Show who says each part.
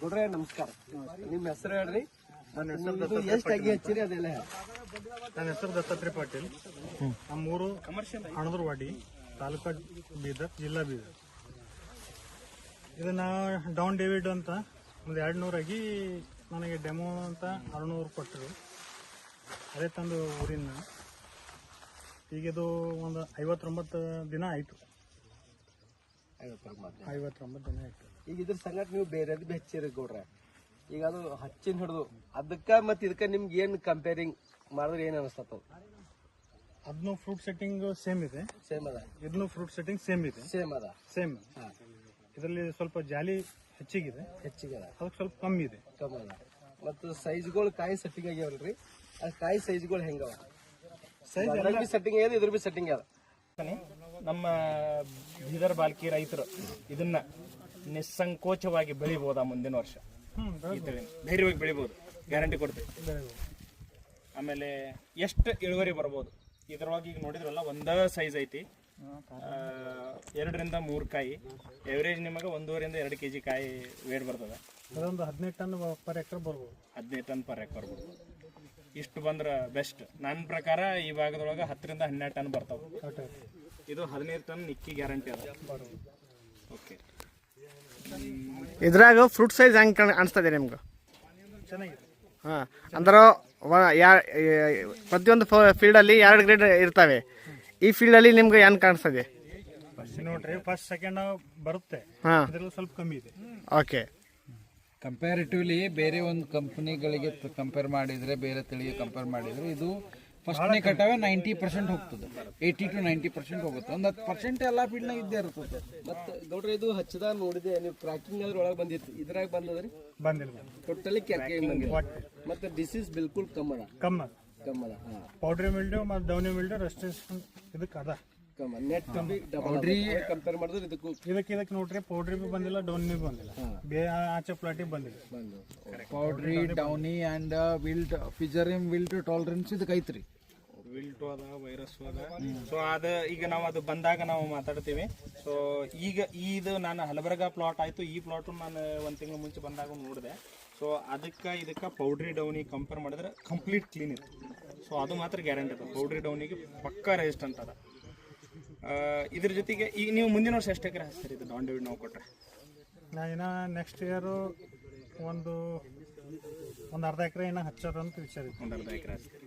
Speaker 1: ಗೌಡ್ರೆ ನಮಸ್ಕಾರ. ನಿಮ್ಮ ಹೆಸರು ಹೇಳ್ರಿ.
Speaker 2: ನನ್ನ ಹೆಸರು
Speaker 1: ಎಷ್ಟು ಅಗಿ ಹಚ್ಚಿರಿ ಅದೆಲ್ಲ
Speaker 2: ನನ್ನ ಹೆಸರು ದತ್ತಾತ್ರೇಯ ಪಾಟೀಲ್. ನಮ್ಮೂರು ಹಣದೂರವಾಡಿ, ತಾಲೂಕಾ ಬೀದರ್, ಜಿಲ್ಲಾ ಬೀದರ್. ಇದನ್ನ ಡೌನ್ ಡೇವಿಡ್ ಅಂತ ಒಂದು 200 ಅಗಿ ನನಗೆ ಡೆಮೋ ಅಂತ 600 ಕೊಟ್ಟರು. ಅದೇ ತಂದು ಊರಿನ. ಈಗಿದು ಒಂದು 59 ದಿನ ಆಯಿತು. 59 ದಿನ ಆಯಿತು.
Speaker 1: ಈಗ ಇದ್ರ ಸಂಗಟ ನೀವು ಬೇರೆ ಹಚ್ಚಿರಿ ಗೌಡ್ರೆ. ಈಗ ಅದು ಹಚ್ಚಿನ ಹಿಡಿದು ಅದಕ್ಕ ಮತ್ತೆ ಇದಕ್ಕ ನಿಮ್ಗೆ ಏನ್ ಕಂಪೇರಿಂಗ್ ಮಾಡಿದ್ರೆ ಏನ್ ಅನಿಸ್ತದ?
Speaker 2: ಅದನ್ನು ಫ್ರೂಟ್ ಸೆಟ್ಟಿಂಗ್ ಸೇಮ್ ಇದೆ.
Speaker 1: ಸೇಮ್ ಅದ.
Speaker 2: ಇದನ್ನು ಫ್ರೂಟ್ ಸೆಟ್ಟಿಂಗ್ ಸೇಮ್ ಇದೆ.
Speaker 1: ಸೇಮ್ ಅದ.
Speaker 2: ಸೇಮ್. ಇದರಲ್ಲಿ ಸ್ವಲ್ಪ ಜಾಲಿ ಹೆಚ್ಚಿಗಿದೆ,
Speaker 1: ಹೆಚ್ಚಿಗೆ ಅದ.
Speaker 2: ಅದಕ್ಕೆ ಸ್ವಲ್ಪ ಕಮ್ಮಿ ಇದೆ.
Speaker 1: ಕಮ್ಮಿ ಅದ. ಮತ್ತು ಸೈಜ್ಗಳು ಕಾಯಿ ಸೆಟ್ಟಿಂಗ್ ಆಗ್ಯಾವಲ್ರಿ, ಆ ಕಾಯಿ ಸೈಜ್ಗಳು ಹೆಂಗವ? ಸೈಜ್ ಸೆಟ್ಟಿಂಗ್ ಆಗ್ಯದ, ಇದ್ರ ಬಿ ಸೆಟ್ಟಿಂಗ್ ಅದ.
Speaker 3: ನಮ್ಮ ಬೀದರ್ ಬಾಲ್ಕಿ ರೈತರು ಇದನ್ನ ನಿಸ್ಸಂಕೋಚವಾಗಿ ಬೆಳಿಬಹುದಾ ಮುಂದಿನ ವರ್ಷ? ಧೈರ್ಯವಾಗಿ ಬೆಳಿಬಹುದು, ಗ್ಯಾರಂಟಿ ಕೊಡ್ತೀವಿ. ಆಮೇಲೆ ಎಷ್ಟು ಇಳುವರಿ ಬರ್ಬೋದು ಇದ್ರೊಳಗೆ? ಈಗ ನೋಡಿದ್ರಲ್ಲ, ಒಂದೇ ಸೈಜ್ ಐತಿ. 2 ರಿಂದ 3 ಕಾಯಿ ಎವರೇಜ್ ನಿಮಗೆ 1.5 ರಿಂದ 2 kg ಕಾಯಿ ವೇಟ್ ಬರ್ತದೆ.
Speaker 2: ಅದೊಂದು 15 ಟನ್ ಪರ್ ಎಕರ್ ಬರ್ಬೋದು.
Speaker 3: 15 ಟನ್ ಪರ್ ಎಕರ್ ಬರ್ಬೋದು. ಇಷ್ಟು ಬಂದ್ರೆ ಬೆಸ್ಟ್. ನನ್ನ ಪ್ರಕಾರ ಈ ಭಾಗದೊಳಗೆ 10 ರಿಂದ 12 ಟನ್ ಬರ್ತಾವೆ. ಇದು 15 ಟನ್ ನಿಕ್ಕಿ ಗ್ಯಾರಂಟಿ ಅದ. ಓಕೆ.
Speaker 4: ಇದ್ರಾಗ ಫ್ರೂಟ್ ಸೈಜ್ ಹೆಂಗೆ ಅನಿಸ್ತದೆ ನಿಮ್ಗೆ?
Speaker 2: ಚೆನ್ನಾಗಿದೆ.
Speaker 4: ಹಾಂ, ಅಂದ್ರೆ ಪ್ರತಿಯೊಂದು ಫೀಲ್ಡಲ್ಲಿ 2 ಗ್ರೇಡ್ ಇರ್ತವೆ. ಈ ಫೀಲ್ಡಲ್ಲಿ ನಿಮ್ಗೆ ಏನು ಕಾಣಿಸ್ತದೆ?
Speaker 2: ನೋಡ್ರಿ, ಫಸ್ಟ್ ಸೆಕೆಂಡ್ ಬರುತ್ತೆ.
Speaker 4: ಹಾಂ,
Speaker 2: ಇದರಲ್ಲಿ ಸ್ವಲ್ಪ ಕಮ್ಮಿ ಇದೆ.
Speaker 4: ಓಕೆ.
Speaker 5: ಕಂಪ್ಯಾರಿಟಿವ್ಲಿ ಬೇರೆ ಒಂದು ಕಂಪನಿಗಳಿಗೆ ಕಂಪೇರ್ ಮಾಡಿದರೆ, ಬೇರೆ ತಳಿಗೆ ಕಂಪೇರ್ ಮಾಡಿದರೆ ಇದು ಫಸ್ಟ್ನೇ ಕಟಾವೆ 90% ಹೋಗ್ತದೆ. 80 to 90% ಹೋಗುತ್ತೆ. ಒಂದು 10% ಎಲ್ಲ ಫೀಲ್ಡ್ನಾಗ ಇದ್ದೇ ಇರ್ತದೆ.
Speaker 1: ಮತ್ತೆ ಗೌಡ್ರೆ ಇದು ಹಚ್ಚದಾಗ ನೋಡಿದೆ ನೀವು, ಕ್ರ್ಯಾಕಿಂಗ್ ಅದ್ರ ಒಳಗೆ ಬಂದಿತ್ತು, ಇದ್ರಾಗ ಬಂದದ್ರಿ?
Speaker 2: ಬಂದಿಲ್ಲ.
Speaker 1: ಟೋಟಲಿ ಕ್ರ್ಯಾಕಿಂಗ್ ಬಂದಿಲ್ಲ. ಮತ್ತೆ ಡಿಸೀಸ್ ಬಿಲ್ಕುಲ್ ಕಮ್ಮದ.
Speaker 2: ಕಮ್ಮದ.
Speaker 1: ಹಾಂ.
Speaker 2: ಪೌಡ್ರಿ ಮಿಲ್ಡ್ಯೂ ಮತ್ತು ಡೌನಿ ಮಿಲ್ಡ್ಯೂ ರೆಸ್ಟ್ರಿಕ್ಷನ್ ಇದಕ್ಕೆ ಅದ.
Speaker 1: ಕಮ್ಮ ನೆಟ್ ಕಂಪೇರ್ ಮಾಡಿದ್ರೆ
Speaker 2: ಇದಕ್ಕೆ ನೋಡ್ರಿ, ಪೌಡ್ರಿ ಬಿ ಬಂದಿಲ್ಲ, ಡೌನಿ ಬಿ ಬಂದಿಲ್ಲ, ಆಚೆ ಪ್ಲಾಟಿಗೆ ಬಂದಿಲ್ಲ.
Speaker 5: Powdery, downy and wilt, fusarium wilt tolerance ಇದಕ್ಕೆ ಐತ್ರಿ.
Speaker 3: ವಿಲ್ಟು ಅದ, ವೈರಸ್ ಅದ. ಸೊ ಅದು ಈಗ ನಾವು ಅದು ಬಂದಾಗ ನಾವು ಮಾತಾಡ್ತೀವಿ. ಸೊ ಈಗ ಇದು ನಾನು ಹಲಬರ್ಗ ಪ್ಲಾಟ್ ಆಯಿತು. ಈ ಪ್ಲಾಟು ನಾನು 1 ತಿಂಗಳ ಮುಂಚೆ ಬಂದಾಗ ನೋಡಿದೆ. ಸೊ ಇದಕ್ಕೆ ಪೌಡ್ರಿ ಡೌನಿ ಕಂಪೇರ್ ಮಾಡಿದ್ರೆ ಕಂಪ್ಲೀಟ್ ಕ್ಲೀನ್ ಇತ್ತು. ಸೊ ಅದು ಮಾತ್ರ ಗ್ಯಾರಂಟಿ ಅದ. ಪೌಡ್ರಿ ಡೌನಿಗೆ ಪಕ್ಕಾ ರೆಸಿಸ್ಟೆಂಟ್ ಅದ. ಇದ್ರ ಜೊತೆಗೆ ಈಗ ನೀವು ಮುಂದಿನ ವರ್ಷ ಎಷ್ಟು ಎಕರೆ ಹಾಕ್ತೀರಿ ಇದು ಡಾನ್ ಡೇವಿಡ್ ನಾವು ಕೊಟ್ಟರೆ?
Speaker 2: ನಾ ಇನ್ನು ನೆಕ್ಸ್ಟ್ ಇಯರು ಒಂದು ಅರ್ಧ ಎಕರೆ ಏನೋ ಹಚ್ಚೋದಂತ ವಿಚಾರ.
Speaker 3: ಒಂದು ಅರ್ಧ ಎಕರೆ ಹಾಕ್ತೀರಿ.